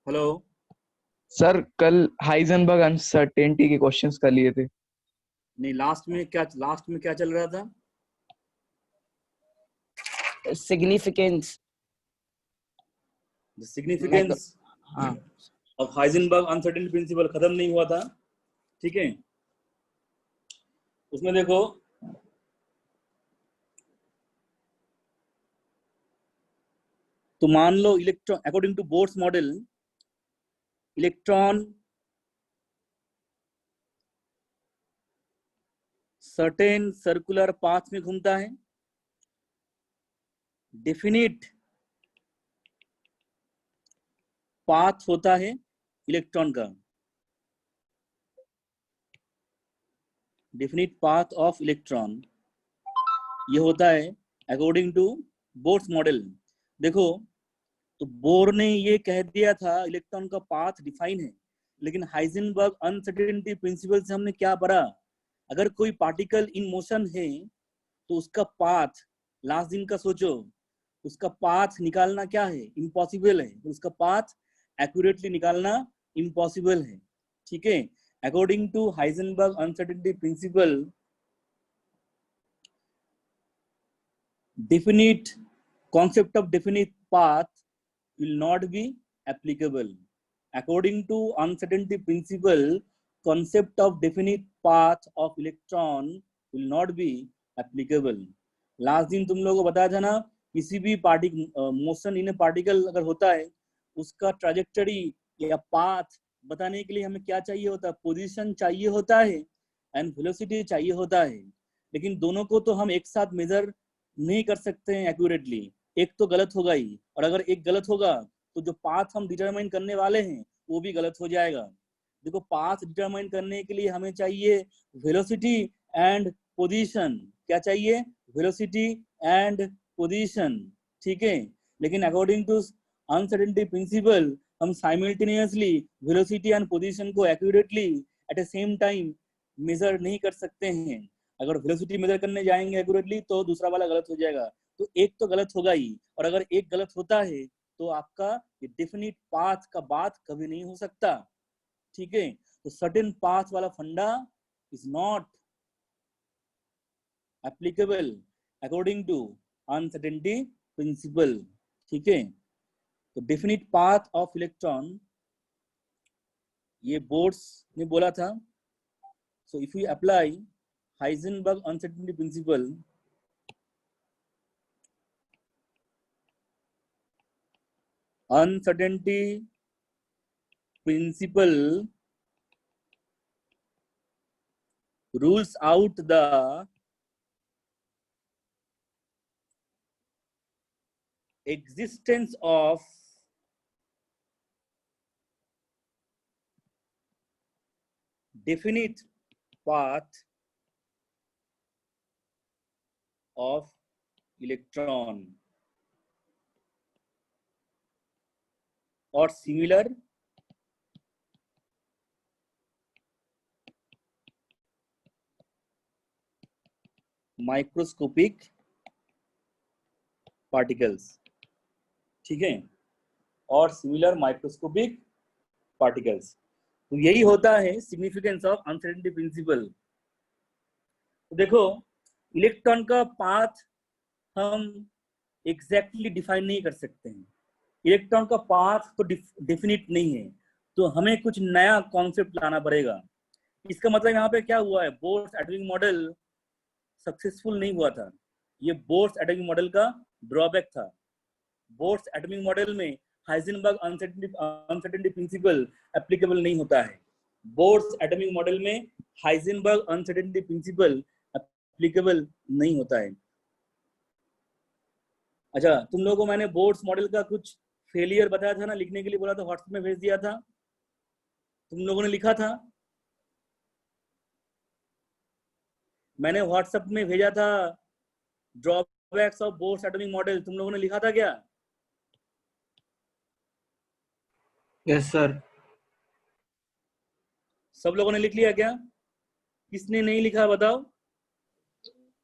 Hello. Sir कल Heisenberg uncertainty के questions कर लिए थे। नहीं, लास्ट में क्या चल रहा था? सिग्निफिकेंस। द सिग्निफिकेंस हाँ ऑफ हाइजेनबर्ग अनसर्टेनिटी प्रिंसिपल खत्म नहीं हुआ था। ठीक है, उसमें देखो तो मान लो electron according to Bohr's model electron certain circular path में घूमता है। डेफिनिट पाथ होता है इलेक्ट्रॉन का, डेफिनिट पाथ ऑफ इलेक्ट्रॉन ये होता है अकॉर्डिंग टू बोर्स मॉडल। देखो तो बोर ने ये कह दिया था इलेक्ट्रॉन का पाथ डिफाइन है, लेकिन हाइजेनबर्ग अनसर्टेनिटी प्रिंसिपल से हमने क्या पढ़ा? अगर कोई पार्टिकल इन मोशन है तो उसका पाथ, लास्ट दिन का सोचो, उसका पाथ निकालना क्या है? इम्पॉसिबल है। उसका पाथ एक्यूरेटली निकालना इम्पॉसिबल है। ठीक है, according to Heisenberg uncertainty principle definite concept of definite path will not be applicable. According to uncertainty principle, concept of definite path of electron will not be applicable. Last दिन तुम लोगों को बताया था ना, किसी भी मोशन इन पार्टिकल अगर होता है उसका ट्रैजेक्टरी या पाथ बताने के लिए हमें क्या चाहिए होता है? पोजीशन चाहिए होता है एंड वेलोसिटी चाहिए होता है। लेकिन दोनों को तो हम एक साथ मेजर नहीं कर सकते हैं एक्यूरेटली, एक तो गलत होगा ही, और अगर एक गलत होगा तो जो पाथ हम डिटरमाइन करने वाले हैं वो भी गलत हो जाएगा। देखो पाथ डिटरमाइन करने के लिए हमें चाहिए वेलोसिटी एंड पोजीशन। क्या चाहिए? Velocity and position. ठीक है, लेकिन अकॉर्डिंग टू अनसर्टेनिटी प्रिंसिपल हम साइमल्टेनियसली वेलोसिटी एंड पोजीशन को एक्यूरेटली एट ए सेम टाइम मेजर नहीं कर सकते हैं। अगर वेलोसिटी मेजर करने जाएंगे एक्यूरेटली तो दूसरा वाला गलत हो जाएगा, तो एक तो गलत होगा ही, और अगर एक गलत होता है तो आपका ये डेफिनिट पाथ का बात कभी नहीं हो सकता। ठीक है, तो सर्टेन पाथ वाला फंडा is not applicable according to uncertainty principle. ठीक है, तो डेफिनिट पाथ ऑफ इलेक्ट्रॉन ये बोर्ड्स ने बोला था। So if you apply Heisenberg uncertainty principle, uncertainty principle rules out the existence of definite path of electron or similar microscopic particles। ठीक है, और सिमिलर माइक्रोस्कोपिक पार्टिकल्स। तो यही होता है सिग्निफिकेंस ऑफ अनसर्टेनिटी प्रिंसिपल। तो देखो इलेक्ट्रॉन का पाथ हम एग्जैक्टली डिफाइन नहीं कर सकते हैं, इलेक्ट्रॉन का पाथ तो डेफिनिट नहीं है, तो हमें कुछ नया कॉन्सेप्ट लाना पड़ेगा। इसका मतलब यहाँ पे क्या हुआ है? बोर्स एटॉमिक मॉडल सक्सेसफुल नहीं हुआ था। ये बोर्स एटॉमिक मॉडल का ड्रॉबैक था। बोर्स एटॉमिक मॉडल में हाइजेनबर्ग अनसर्टेनिटी प्रिंसिपल एप्लीकेबल नहीं होता है। बोर्स एटॉमिक मॉडल में हाइजेनबर्ग अनसर्टेनिटी प्रिंसिपल एप्लीकेबल नहीं होता है। अच्छा, तुम लोगों को मैंने बोर्ड्स मॉडल का कुछ फेलियर बताया था ना, लिखने के लिए बोला था, व्हाट्सएप में भेज दिया था, तुम लोगों ने लिखा था। मैंने व्हाट्सएप में भेजा था drawbacks of boards atomic model, तुम लोगों ने लिखा था क्या? Yes sir. सब लोगों ने लिख लिया क्या? किसने नहीं लिखा बताओ?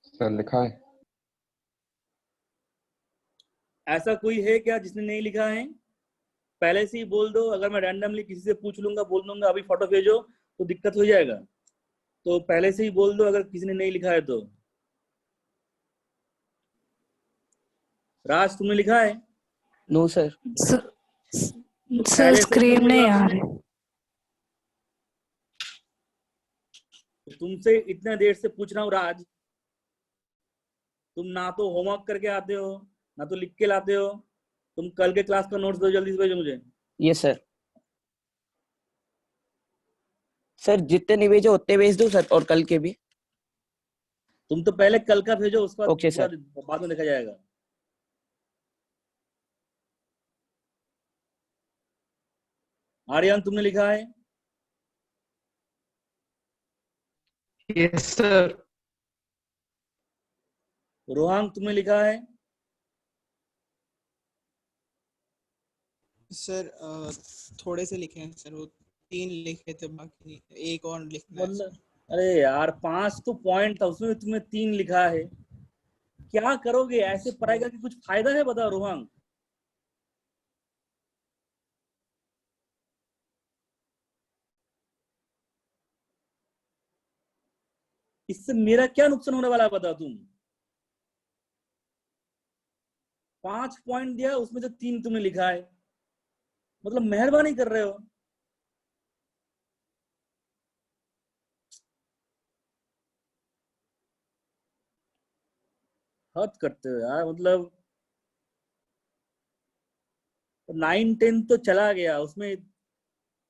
सर लिखा है। ऐसा कोई है क्या जिसने नहीं लिखा है? पहले से ही बोल दो, अगर मैं रैंडमली किसी से पूछ लूंगा, बोल दूंगा अभी फोटो भेजो, तो दिक्कत हो जाएगा। तो पहले से ही बोल दो अगर किसी ने नहीं लिखा है तो। राज तुमने लिखा है? No sir. सर पहले से स्क्रीन बोल नहीं रहा आ हूं। रही। तुमसे इतने देर से पूछ रहा हूँ राज, तुम ना तो होमवर्क करके आते हो, ना तो लिख के लाते हो। तुम कल के क्लास का नोट्स दो, जल्दी से भेजो मुझे। Yes sir. सर जितने नहीं भेजो उतने भेज दो सर, और कल के भी। तुम तो पहले कल का भेजो, उसके बाद ओके पूरा सर। बाद में देखा जाएगा। आर्यन तुमने लिखा है? Yes sir. रोहांग तुमने लिखा है? सर थोड़े से लिखे हैं सर, वो 3 लिखे थे, बाकी नहीं, एक और लिखना है मतलब सर। अरे यार 5 तो पॉइंट था, उसमें तुमने 3 लिखा है। क्या करोगे ऐसे पढ़ाई करके? कुछ फायदा है बताओ रोहांग? इससे मेरा क्या नुकसान होने वाला है बताओ तुम? 5 पॉइंट दिया, उसमें से 3 तुमने लिखा है, मतलब मेहरबानी कर रहे हो। हद करते हो यार, मतलब 9 10 तो चला गया, उसमें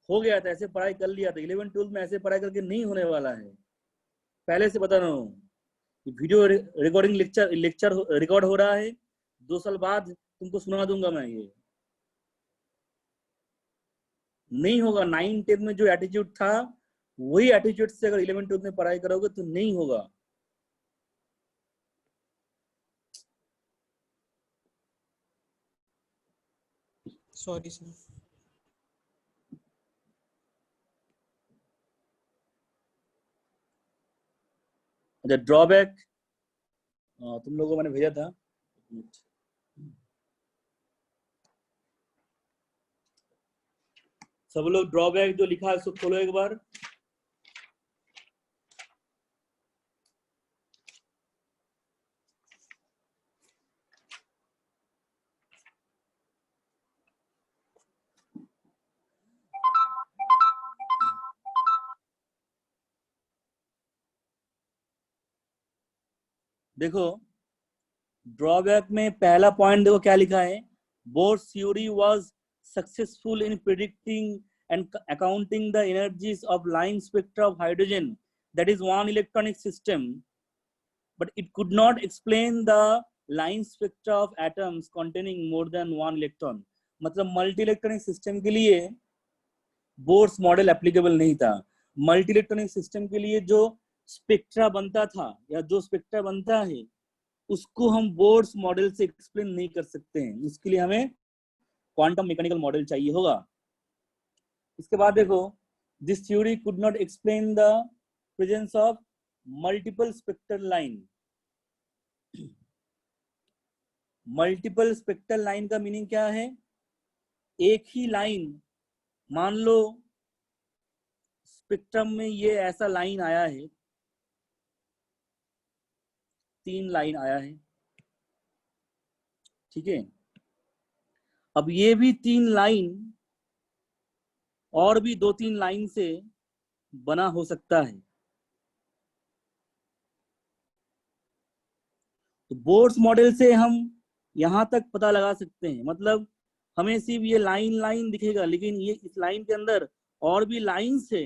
हो गया था, ऐसे पढ़ाई कर लिया था। 11 12 में ऐसे पढ़ाई करके नहीं होने वाला है, पहले से बता रहा हूँ। Video recording lecture lecture record हो रहा है, 2 साल बाद तुमको सुना दूंगा मैं। ये नहीं होगा। 9 10 में जो एटीट्यूड था, वही एटीट्यूड से अगर 11 12 में पढ़ाई करोगे तो नहीं होगा। Sorry sir. अच्छा, ड्रॉबैक तुम लोगों को मैंने भेजा था, सब लोग ड्रॉबैक जो लिखा है उसको खोलो एक बार। देखो ड्रॉबैक में पहला पॉइंट देखो क्या लिखा है। Bourse theory was successful in predicting and accounting the energies of line spectra of hydrogen, that is one electronic system, but it could not explain the line spectra of atoms containing more than one electron. मतलब multi electronic system के लिए bourse model applicable नहीं था। Multi electronic system के लिए जो spectra बनता था या जो स्पेक्ट्रा बनता है, उसको हम बोर्स मॉडल से एक्सप्लेन नहीं कर सकते हैं। उसके लिए हमें क्वांटम मैकेनिकल मॉडल चाहिए होगा। इसके बाद देखो, this theory could not explain the presence of multiple spectral line. Multiple spectral line का मीनिंग क्या है? एक ही लाइन, मान लो स्पेक्ट्रम में ये ऐसा लाइन आया है, 3 लाइन आया है, ठीक है। अब ये भी 3 लाइन और भी 2-3 लाइन से बना हो सकता है। तो बोर्स मॉडल से हम यहां तक पता लगा सकते हैं, मतलब हमें सिर्फ ये लाइन दिखेगा, लेकिन ये इस लाइन के अंदर और भी लाइंस है,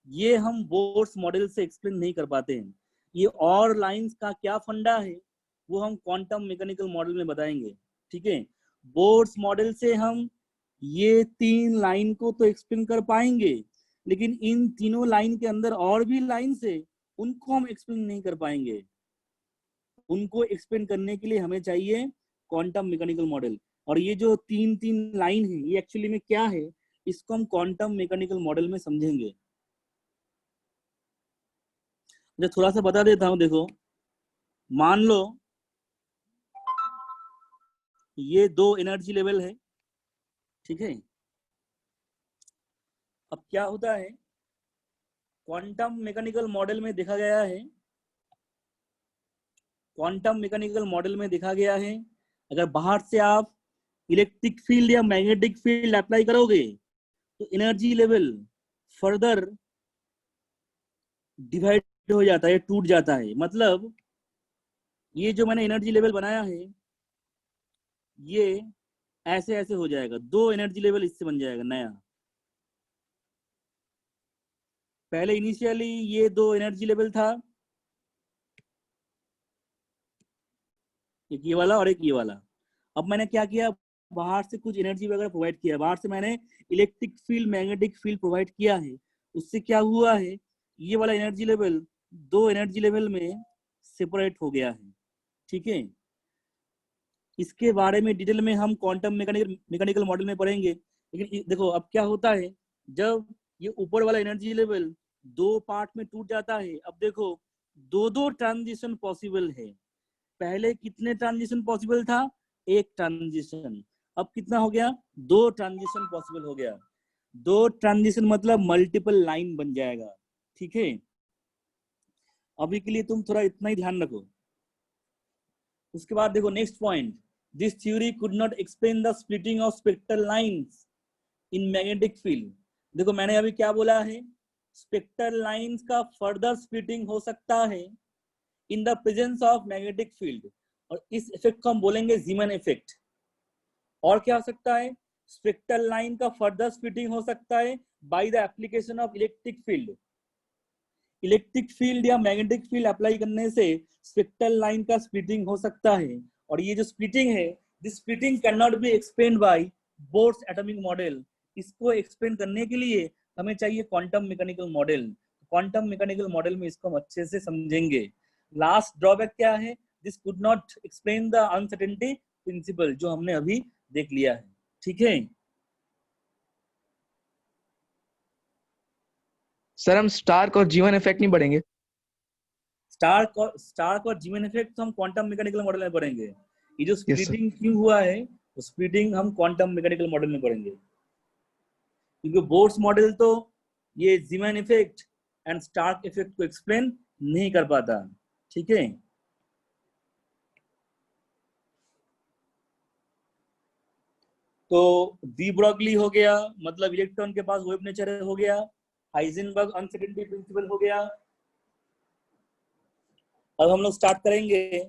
ये हम बोर्स मॉडल से एक्सप्लेन नहीं कर पाते हैं। ये और लाइंस का क्या फंडा है वो हम क्वांटम मैकेनिकल मॉडल में बताएंगे, ठीक है। बोर्स मॉडल से हम ये 3 लाइन को तो एक्सप्लेन कर पाएंगे, लेकिन इन तीनों लाइन के अंदर और भी लाइंस है, उनको हम एक्सप्लेन नहीं कर पाएंगे। उनको एक्सप्लेन करने के लिए हमें चाहिए क्वांटम मैकेनिकल मॉडल। और ये जो 3 लाइन है, ये एक्चुअली में क्या है, इसको हम क्वांटम मैकेनिकल मॉडल में समझेंगे। मैं थोड़ा सा बता देता हूं। देखो, मान लो ये 2 एनर्जी लेवल है, ठीक है। अब क्या होता है, क्वांटम मैकेनिकल मॉडल में देखा गया है, क्वांटम मैकेनिकल मॉडल में देखा गया है, अगर बाहर से आप इलेक्ट्रिक फील्ड या मैग्नेटिक फील्ड अप्लाई करोगे तो एनर्जी लेवल फर्दर डिवाइड हो जाता है, टूट जाता है। मतलब ये जो मैंने एनर्जी लेवल बनाया है ये ऐसे ऐसे हो जाएगा, 2 एनर्जी लेवल इससे बन जाएगा नया। पहले इनिशियली ये 2 एनर्जी लेवल था, एक ये वाला और एक ये वाला। अब मैंने क्या किया, बाहर से कुछ एनर्जी वगैरह प्रोवाइड किया, बाहर से मैंने electric field magnetic field provide किया है। उससे क्या हुआ है, ये वाला एनर्जी लेवल 2 एनर्जी लेवल में सेपरेट हो गया है। ठीक है, इसके बारे में डिटेल में हम क्वांटम मैकेनिकल मॉडल में पढ़ेंगे। लेकिन देखो अब क्या होता है, जब ये ऊपर वाला एनर्जी लेवल 2 पार्ट में टूट जाता है, अब देखो 2 ट्रांजिशन पॉसिबल है। पहले कितने ट्रांजिशन पॉसिबल था, 1 ट्रांजिशन, अब कितना हो गया, 2 ट्रांजिशन पॉसिबल हो गया। 2 ट्रांजिशन मतलब मल्टीपल लाइन बन जाएगा। ठीक है, अभी के लिए तुम थोड़ा इतना ही ध्यान रखो। उसके बाद देखो next point, this theory could not explain the splitting of spectral lines in magnetic field. देखो मैंने अभी क्या बोला है, स्पेक्ट्रल लाइंस का फर्दर स्प्लिटिंग हो सकता है in the presence of magnetic field, और इस इफेक्ट को हम बोलेंगे जीमन इफेक्ट। और क्या हो सकता है, स्पेक्ट्रल लाइन का फर्दर स्प्लिटिंग हो सकता है by the application of electric field. Electric field या मैग्नेटिक फील्ड अप्लाई करने से स्पेक्ट्रल लाइन का स्प्लिटिंग हो सकता है। और ये जो स्प्लिटिंग है, this splitting can not be explained bye Bohr's atomic model. इसको एक्सप्लेन करने के लिए हमें चाहिए quantum mechanical model. Quantum mechanical model में इसको हम अच्छे से समझेंगे। लास्ट ड्रॉबैक क्या है, this could not explain the uncertainty principle, जो हमने अभी देख लिया है। ठीक है, सर हम स्टार्क और जीवन इफेक्ट नहीं पढ़ेंगे? स्टार्क और जीवन इफेक्ट तो हम क्वांटम मैकेनिकल मॉडल में पढ़ेंगे। ये जो स्प्लिटिंग क्यों हुआ है, वो स्प्लिटिंग हम क्वांटम मैकेनिकल मॉडल में पढ़ेंगे, क्योंकि बोर्स मॉडल तो ये जीवन इफेक्ट एंड स्टार्क इफेक्ट को एक्सप्लेन नहीं कर पाता। ठीक है, तो डी ब्रॉगली हो गया, मतलब इलेक्ट्रॉन के पास वेव नेचर हो गया। हाइजेनबर्ग अनसर्टेनिटी प्रिंसिपल हो गया। अब हम लोग स्टार्ट करेंगे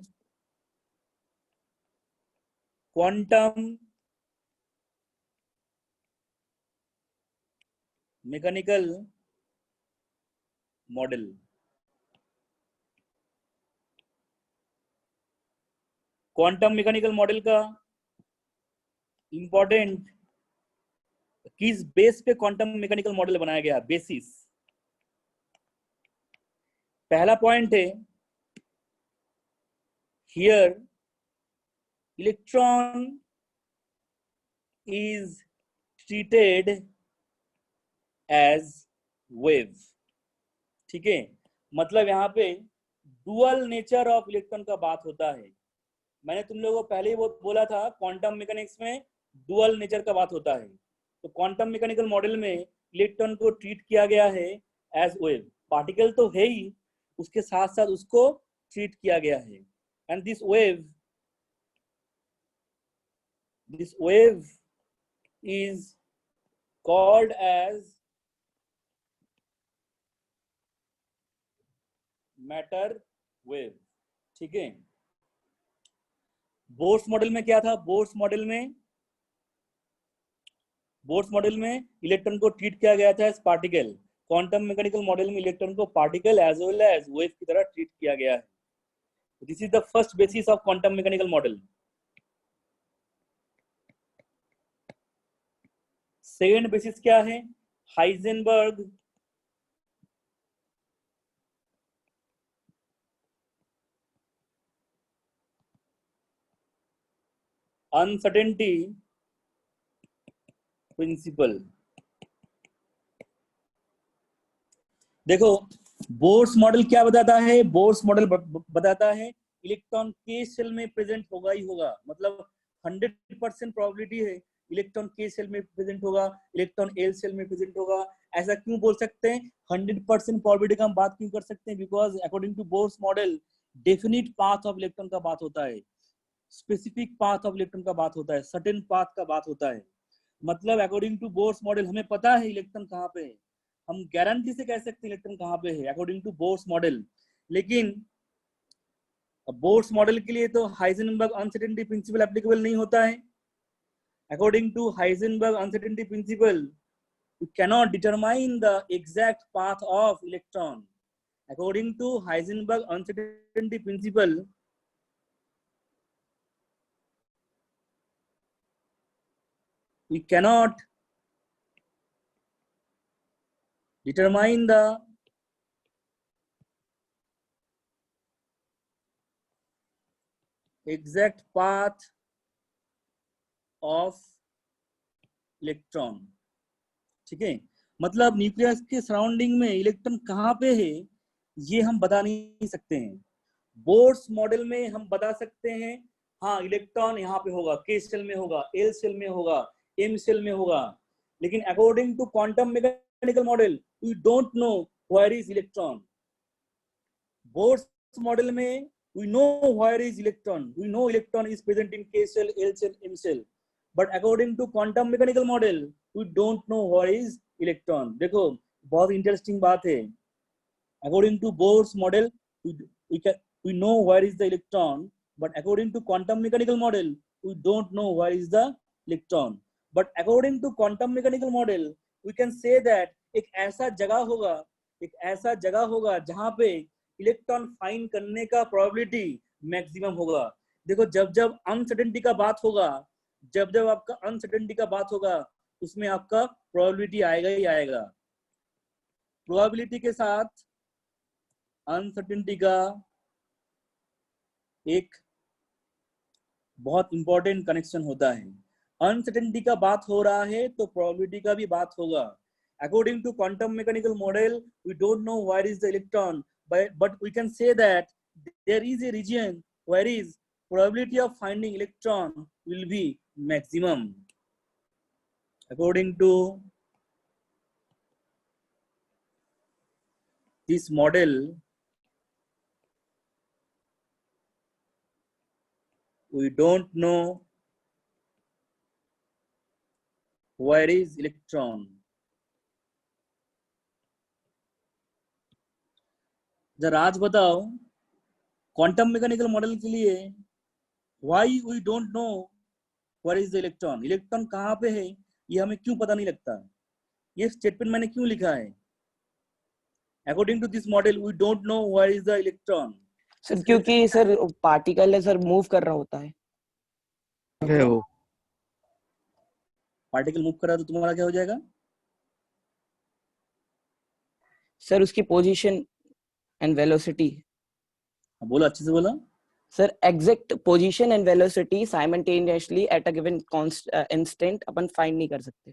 quantum mechanical model. Quantum mechanical model का इंपॉर्टेंट किस बेस पे क्वांटम मैकेनिकल मॉडल बनाया गया, बेसिस। पहला पॉइंट है, here electron is treated as wave. ठीक है, मतलब यहाँ पे डुअल नेचर ऑफ इलेक्ट्रॉन का बात होता है। मैंने तुम लोगों को पहले ही वो बोला था, क्वांटम मैकेनिक्स में डुअल नेचर का बात होता है। तो क्वांटम मैकेनिकल मॉडल में इलेक्ट्रॉन को ट्रीट किया गया है एज वेव। पार्टिकल तो है ही, उसके साथ साथ उसको ट्रीट किया गया है। And this wave is called as matter wave. ठीक है, बोर्स मॉडल में क्या था, बोर्स मॉडल में इलेक्ट्रॉन को ट्रीट किया गया था as particle. Quantum mechanical model में इलेक्ट्रॉन को particle as well as wave की तरह ट्रीट किया गया है। This is the first basis of quantum mechanical model. Second basis क्या है, हाइजेनबर्ग अनसर्टेनिटी प्रिंसिपल। देखो बोर्स मॉडल क्या बताता है, बोर्स मॉडल बताता है इलेक्ट्रॉन के शेल में प्रेजेंट होगा ही होगा, मतलब 100% प्रोबेबिलिटी है इलेक्ट्रॉन के सेल में प्रेजेंट होगा, इलेक्ट्रॉन एल सेल में प्रेजेंट होगा। ऐसा क्यों बोल सकते हैं? 100% प्रोबेबिलिटी का हम बात क्यों कर सकते हैं? Because according to Bohr's model definite path of electron का बात होता है, स्पेसिफिक पाथ ऑफ इलेक्ट्रॉन का बात होता है, सर्टेन पाथ का बात होता है। मतलब अकॉर्डिंग टू बोर्स मॉडल हमें पता है इलेक्ट्रॉन कहाँ पे है, हम गारंटी से कह सकते हैं इलेक्ट्रॉन कहाँ पे है अकॉर्डिंग टू बोर्स मॉडल। लेकिन बोर्स मॉडल के लिए तो हाइजेनबर्ग अनसर्टेनिटी प्रिंसिपल एप्लीकेबल नहीं होता है। According to Heisenberg uncertainty principle you cannot determine the exact path of electron. According to Heisenberg uncertainty principle, we cannot determine the exact path of electron. ठीक है, मतलब nucleus के surrounding में electron कहाँ पे है ये हम बता नहीं सकते हैं। बोर्स मॉडल में हम बता सकते हैं हाँ इलेक्ट्रॉन यहाँ पे होगा, के सेल में होगा, एल सेल में होगा, एम सेल में होगा। लेकिन according to quantum mechanical model we don't know where is electron. Bohr's model में we know where is electron, we know electron is present in k cell, l cell, m cell, but according to quantum mechanical model we don't know where is electron। देखो बहुत interesting बात है, according to Bohr's model we know where is the electron, but according to quantum mechanical model we don't know where is the electron। but according to quantum mechanical model we can say that एक ऐसा जगह होगा, एक ऐसा जगह होगा जहां पे इलेक्ट्रॉन फाइंड करने का प्रोबेबिलिटी मैक्सिमम होगा। देखो जब जब अनसर्टेनिटी का बात होगा, जब जब आपका अनसर्टेनिटी का बात होगा उसमें आपका प्रोबेबिलिटी आएगा ही आएगा। प्रोबेबिलिटी के साथ अनसर्टेनिटी का एक बहुत इंपॉर्टेंट कनेक्शन होता है। अनसर्टेनिटी का बात हो रहा है तो प्रोबेबिलिटी का भी बात होगा। According to quantum mechanical model, we don't know where is the electron, but we can say that there is a region where is probability of finding electron will be maximum. According to this model, we don't know where is electron। जरा आज बताओ quantum mechanical model के लिए why we don't know where is the electron, electron कहाँ पे है ये हमें क्यों पता नहीं लगता। ये स्टेटमेंट मैंने क्यों लिखा है? According to this model we don't know where is the electron. Sir क्योंकि सर पार्टिकल है सर, मूव कर रहा होता है। है वो। पार्टिकल मूव कर रहा है तो तुम्हारा क्या हो जाएगा? सर उसकी पोजीशन एंड वेलोसिटी। बोलो अच्छे से बोलो। Sir exact position and velocity simultaneously at a given instant अपन फाइंड नहीं कर सकते।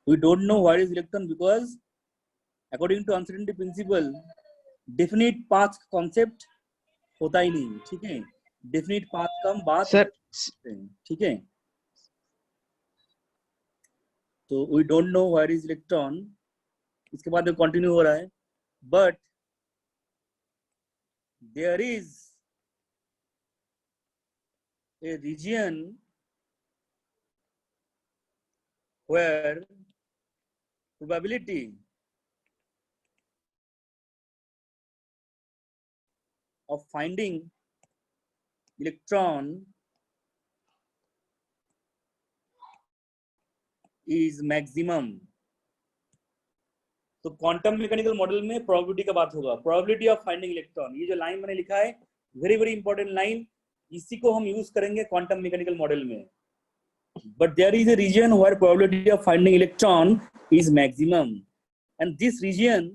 We don't know where is electron because according to uncertainty principle definite path concept होता ही नहीं। ठीक है, डेफिनिट पाथ का हम बात सर ठीक है, तो we don't know where is electron. इसके बाद में कंटिन्यू हो रहा है, but there is a reason where probability of finding electron is maximum। तो क्वांटम मैकेनिकल मॉडल में प्रोबेबिलिटी का बात होगा, प्रोबेबिलिटी ऑफ फाइंडिंग इलेक्ट्रॉन। ये जो लाइन मैंने लिखा है वेरी वेरी इंपॉर्टेंट लाइन, इसी को हम यूज करेंगे क्वांटम मैकेनिकल मॉडल में। but there is a region where probability of finding electron is maximum, and this region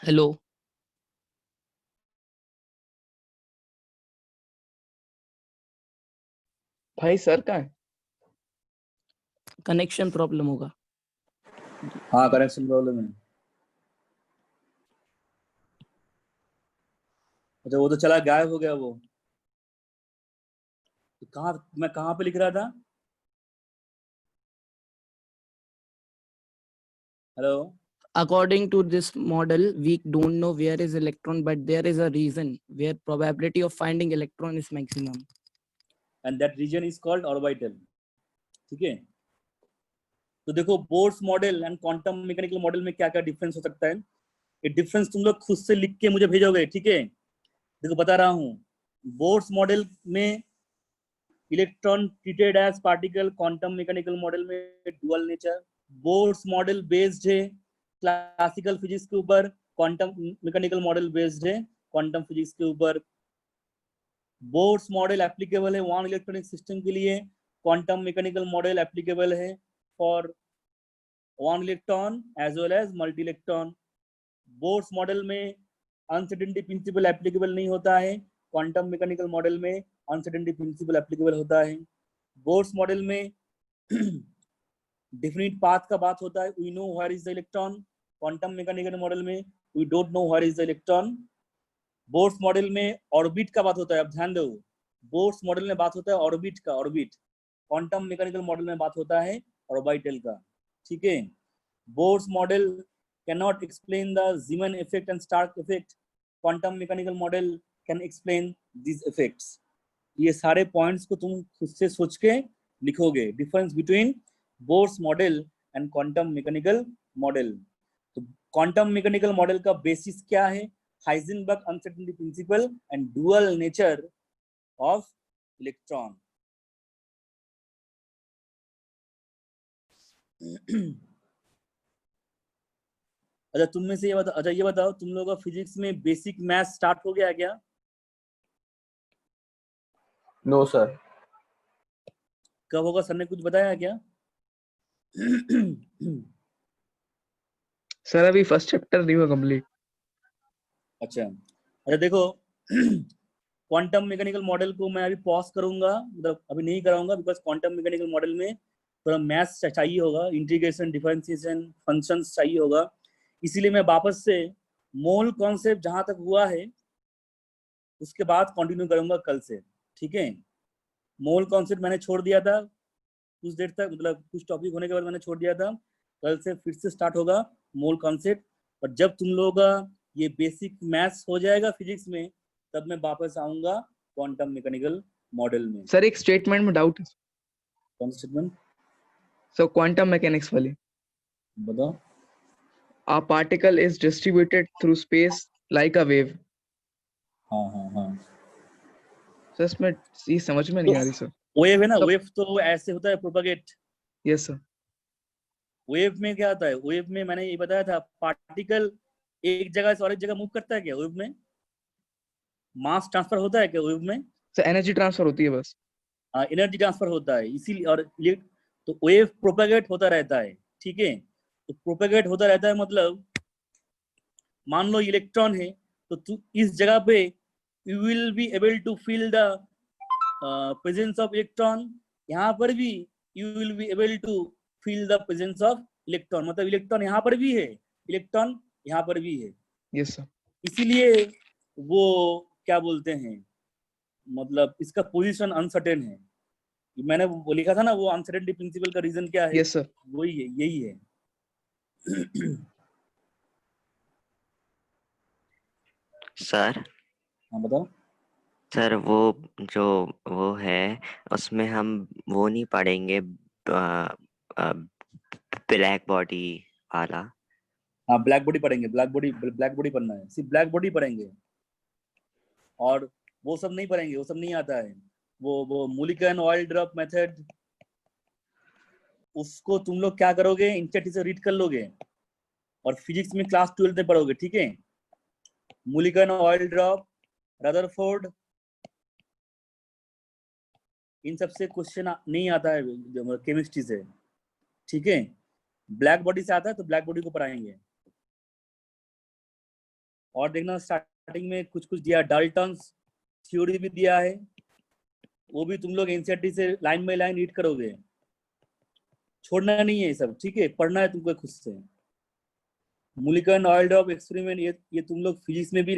hello, भाई सर कहाँ है? कनेक्शन प्रॉब्लम होगा। हाँ कनेक्शन प्रॉब्लम है। अच्छा वो तो चला, गायब हो गया वो। तो कहाँ, मैं कहाँ पे लिख रहा था? Hello. According to this model, we don't know where is electron, but there is a reason where probability of finding electron is maximum. And that region is called orbital. ठीक है, तो देखो Bohr's model and quantum mechanical model में क्या क्या difference हो सकता है, ये डिफरेंस तुम लोग खुद से लिख के मुझे भेजोगे, ठीक है? देखो बता रहा हूँ, बोर्स मॉडल में electron treated as particle, quantum mechanical model में dual nature. Bohr's model based है क्लासिकल फिजिक्स के ऊपर, क्वांटम मैकेनिकल मॉडल बेस्ड है क्वांटम फिजिक्स के ऊपर। बोर्स मॉडल एप्लीकेबल है वन इलेक्ट्रॉनिक सिस्टम के लिए, क्वांटम मैकेनिकल मॉडल एप्लीकेबल है for one electron as well as multi electron. Bohr's model में अनसर्टेनिटी प्रिंसिपल एप्लीकेबल नहीं होता है, क्वांटम मैकेनिकल मॉडल में अनसर्टेनिटी प्रिंसिपल एप्लीकेबल होता है। बोर्स मॉडल में डेफिनिट पाथ का बात होता है, we know where is the electron. Quantum mechanical model में we don't know where is the electron. Bohr's model में ऑर्बिट का बात होता है, अब ध्यान दो, बोर्स मॉडल में बात होता है ऑर्बिट का, ऑर्बिट। क्वांटम मैकेनिकल मॉडल में बात होता है ऑर्बिटल का, ठीक है? Bohr's model cannot explain the Zeeman effect and Stark effect. Quantum mechanical model can explain these effects. ये सारे पॉइंट्स को तुम खुद से सोच के लिखोगे, difference between bourse model and quantum mechanical model. तो क्वांटम मैकेनिकल मॉडल का बेसिस क्या है? Heisenberg uncertainty principal and dual nature of electron. अच्छा तुम में से ये बताओ, अच्छा ये बताओ, तुम लोगों का फिजिक्स में बेसिक मैथ स्टार्ट हो गया क्या? No sir. कब होगा, सर ने कुछ बताया क्या? सर अभी फर्स्ट चैप्टर नहीं हुआ कंप्लीट। अच्छा अच्छा देखो, क्वांटम मैकेनिकल मॉडल को मैं अभी पॉज करूंगा, मतलब अभी नहीं कराऊंगा, बिकॉज क्वांटम मैकेनिकल मॉडल में थोड़ा मैथ्स चाहिए होगा, इंटीग्रेशन, डिफरेंशिएशन, फंक्शंस चाहिए होगा। इसीलिए मैं वापस से मोल कॉन्सेप्ट जहां तक हुआ है उसके बाद कंटिन्यू करूंगा कल से, ठीक है? मोल कॉन्सेप्ट मैंने छोड़ दिया था कुछ देर तक, मतलब कुछ टॉपिक होने के बाद मैंने छोड़ दिया था, कल से फिर से स्टार्ट होगा मोल कॉन्सेप्ट। और जब तुम लोगों का ये बेसिक मैथ्स हो जाएगा फिजिक्स में, तब मैं वापस आऊंगा क्वांटम मैकेनिकल मॉडल में। सर एक स्टेटमेंट में डाउट है। कौन स्टेटमेंट? सर क्वांटम मैकेनिक्स वाली, बताओ। a particle is distributed through space like a wave। हाँ हाँ हाँ, सर इसमें ये समझ में नहीं आ रही सर। वेव है ना, सब वेव तो ऐसे होता है प्रोपागेट। Yes sir. वेव में क्या होता है, वेव में मैंने ये बताया था, पार्टिकल एक जगह से और एक जगह मूव करता है क्या वेव में? मास ट्रांसफर होता है क्या वेव में? सर एनर्जी ट्रांसफर होती है बस। एनर्जी ट्रांसफर होता है, इसीलिए। और तो वेव प्रोपेगेट होता रहता है, ठीक है? तो प्रोपेगेट होता रहता है मतलब, मान लो इलेक्ट्रॉन है, तो तू इस जगह पे you will be able to feel the presence of electron, यहाँ पर भी you will be able to feel the presence of electron, मतलब इलेक्ट्रॉन यहाँ पर भी है, इलेक्ट्रॉन यहाँ पर भी है। Yes sir. इसीलिए वो क्या बोलते हैं, मतलब इसका पोजीशन अनसर्टेन है। मैंने वो लिखा था ना, वो अनसर्टेनिटी प्रिंसिपल का रीजन क्या है? Yes sir. वही है, यही है। सर हाँ बताओ। सर वो जो वो है उसमें हम वो नहीं पढ़ेंगे ब्लैक बॉडी वाला। हाँ ब्लैक बॉडी पढ़ेंगे, ब्लैक बॉडी पढ़ना है, सिर्फ ब्लैक बॉडी पढ़ेंगे, और वो सब नहीं पढ़ेंगे, वो सब नहीं आता है। वो मूलिकन ऑयल ड्रॉप मेथड, उसको तुम लोग क्या करोगे, इंस्टेंट से रीड कर लोगे और फिजिक्स में क्लास 12 में पढ़ोगे, ठीक है? मूलिकन ऑयल ड्रॉप, रदरफोर्ड, इन सब से क्वेश्चन नहीं आता है केमिस्ट्री से, ठीक है? ब्लैक बॉडी से आता है, तो ब्लैक बॉडी को पढ़ाएंगे। और देखना स्टार्टिंग में कुछ कुछ दिया, डाल्टन्स थ्योरी भी दिया है, वो भी तुम लोग एनसीईआरटी से लाइन बाय लाइन रीड करोगे, छोड़ना नहीं है ये सब, ठीक है, पढ़ना है तुमको खुद से। मुलिकन ऑयल ड्रॉप एक्सपेरिमेंट, ये तुम लोग फिजिक्स में भी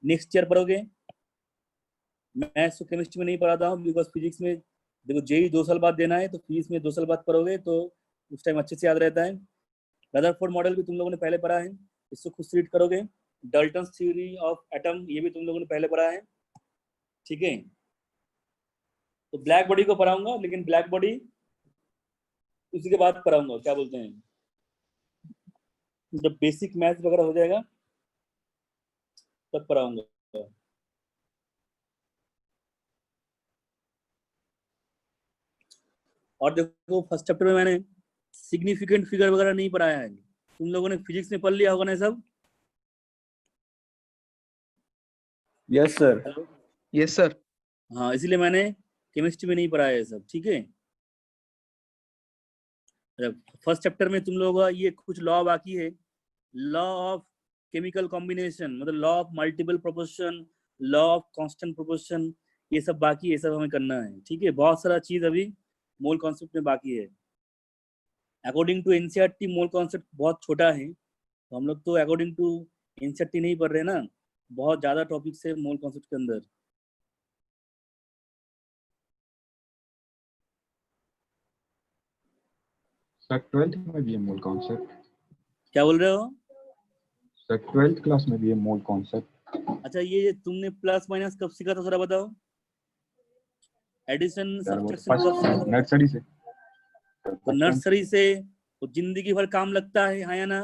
नेक्स्ट ईयर पढ़ोगे। मैथ्स तो केमिस्ट्री में नहीं पढ़ाता हूँ, बिकॉज फिजिक्स में देखो जेई 2 साल बाद देना है, तो फिजिक्स में 2 साल बाद पढ़ोगे तो उस टाइम अच्छे से याद रहता है। रदरफोर्ड मॉडल भी तुम लोगों ने पहले पढ़ा है, इसको खुद से रीड करोगे। डाल्टन्स थ्योरी ऑफ एटम, ये भी तुम लोगों ने पहले पढ़ा है, ठीक है। तो ब्लैक बॉडी को पढ़ाऊंगा, लेकिन ब्लैक बॉडी उसी के बाद पढ़ाऊंगा, क्या बोलते हैं, जब बेसिक मैथ्स वगैरह हो जाएगा तब पढ़ाऊंगा। और देखो फर्स्ट चैप्टर में मैंने सिग्निफिकेंट फिगर वगैरह नहीं पढ़ाया है, तुम लोगों ने फिजिक्स में पढ़ लिया होगा ना सब। Yes sir. Yes sir. हाँ, इसीलिए मैंने केमिस्ट्री में नहीं पढ़ाया है सब, ठीक है। फर्स्ट चैप्टर में तुम लोगों का ये कुछ लॉ बाकी है, लॉ ऑफ केमिकल कॉम्बिनेशन, मतलब law of multiple proportion, law of constant proportion, ये सब बाकी है, ये सब हमें करना है, ठीक है। बहुत सारा चीज अभी मोल कॉन्सेप्ट में बाकी है। According to NCERT mole concept बहुत छोटा है, तो हम लोग तो अकॉर्डिंग टू एनसीईआरटी नहीं पढ़ रहे ना, बहुत ज्यादा टॉपिक्स है मोल कॉन्सेप्ट के अंदर। सर 12th में भी है मोल कॉन्सेप्ट। क्या बोल रहे हो? सर 12th क्लास में भी है मोल कॉन्सेप्ट। अच्छा, ये तुमने प्लस माइनस कब सीखा था, जरा बताओ। एडिशन सर वो सब्ट्रैक्शन कब सीखा था? नर्सरी से। तो नर्सरी से तो जिंदगी भर काम लगता है, हाँ या ना?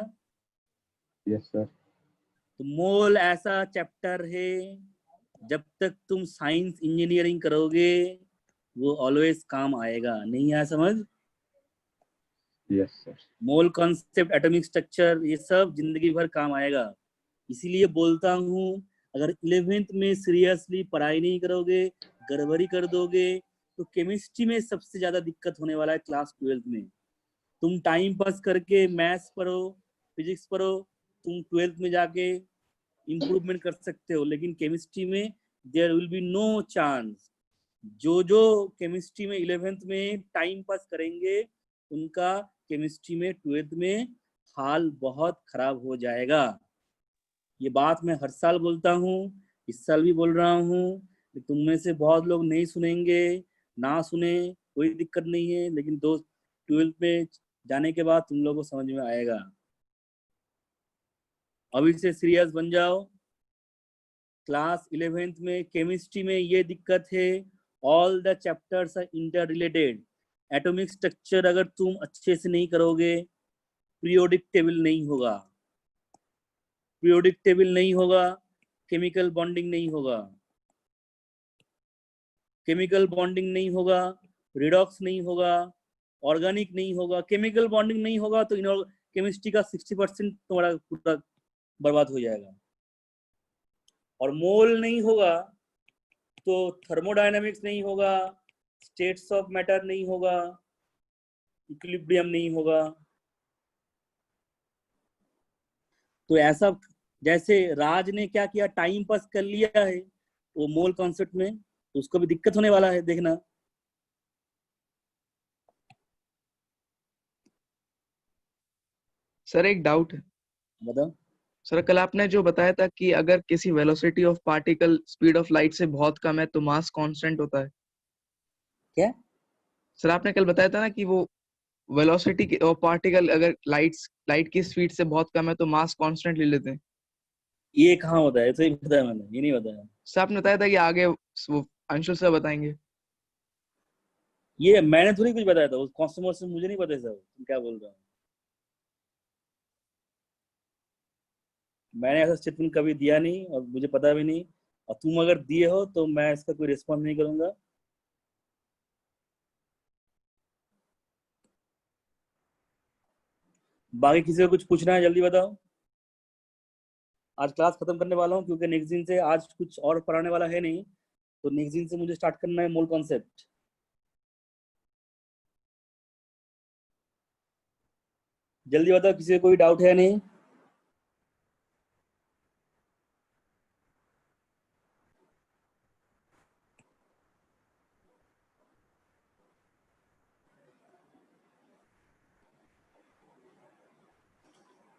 Yes sir. तो मोल ऐसा चैप्टर है, जब तक तुम साइंस इंजीनियरिंग करोगे वो ऑलवेज काम आएगा, नहीं आया समझ? Yes sir. Mole concept, atomic structure, ये सब जिंदगी भर काम आएगा। इसीलिए बोलता हूँ, अगर 11th में सीरियसली पढ़ाई नहीं करोगे, गड़बड़ी कर दोगे, तो केमिस्ट्री में सबसे ज्यादा दिक्कत होने वाला है क्लास 12th में। तुम टाइम पास करके मैथ्स पढ़ो, फिजिक्स पढ़ो, तुम 12th में जाके इम्प्रूवमेंट कर सकते हो, लेकिन केमिस्ट्री में there will be no chance. जो केमिस्ट्री में 11th में टाइम पास करेंगे, उनका केमिस्ट्री में 12th में हाल बहुत खराब हो जाएगा। ये बात मैं हर साल बोलता हूँ, इस साल भी बोल रहा हूँ, तुम में से बहुत लोग नहीं सुनेंगे, ना सुने कोई दिक्कत नहीं है, लेकिन 12th में जाने के बाद तुम लोगों को समझ में आएगा। अभी से सीरियस बन जाओ। क्लास 11th में केमिस्ट्री में ये दिक्कत है, all the chapters are inter related. Atomic structure अगर तुम अच्छे से नहीं करोगे, पीरियोडिक टेबल नहीं होगा, पीरियोडिक टेबल नहीं होगा, केमिकल बॉन्डिंग नहीं होगा, केमिकल बॉन्डिंग नहीं होगा, रिडॉक्स नहीं होगा, ऑर्गेनिक नहीं होगा। केमिकल बॉन्डिंग नहीं होगा तो केमिस्ट्री का 60% तुम्हारा पूरा बर्बाद हो जाएगा। और मोल नहीं होगा तो थर्मोडायनामिक्स नहीं होगा, स्टेट्स ऑफ मैटर नहीं होगा, इक्विलिब्रियम नहीं होगा। तो ऐसा जैसे राज ने क्या किया, टाइम पास कर लिया है वो मोल कॉन्सेप्ट में, तो उसको भी दिक्कत होने वाला है, देखना। सर एक डाउट है। बताओ। सर कल आपने जो बताया था कि अगर किसी velocity of particle speed of light से बहुत कम है तो मास कांस्टेंट होता है। क्या? सर आपने कल बताया था ना कि वो वेलोसिटी ऑफ पार्टिकल अगर लाइट की स्पीड से बहुत कम है तो मास कांस्टेंट ले लेते हैं। ये कहाँ होता है? ऐसे ही बताया मैंने, ये नहीं बताया। सर आपने बताया था कि आगे वो अंशुल सर बताएंगे। ये मैंने थोड़ी कुछ बताया था, उस कस्टमर से मुझे नहीं पता सर तुम क्या बोल रहे हो। मैंने ऐसा स्टेटमेंट कभी दिया नहीं और मुझे पता भी नहीं, और तुम अगर दिए हो तो मैं इसका कोई रिस्पॉन्स नहीं करूंगा। बाकी किसी को कुछ पूछना है जल्दी बताओ। आज क्लास खत्म करने वाला हूँ, क्योंकि नेक्स्ट दिन से आज कुछ और पढ़ाने वाला है नहीं, तो नेक्स्ट दिन से मुझे स्टार्ट करना है मोल कॉन्सेप्ट। जल्दी बताओ, किसी को कोई डाउट है नहीं?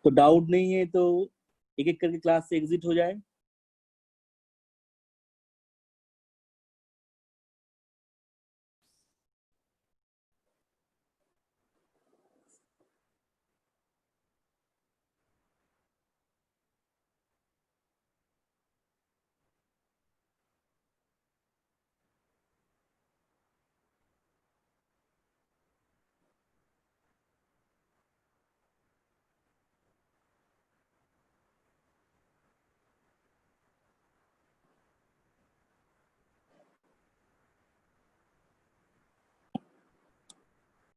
तो डाउट नहीं है तो एक एक करके क्लास से एग्जिट हो जाए।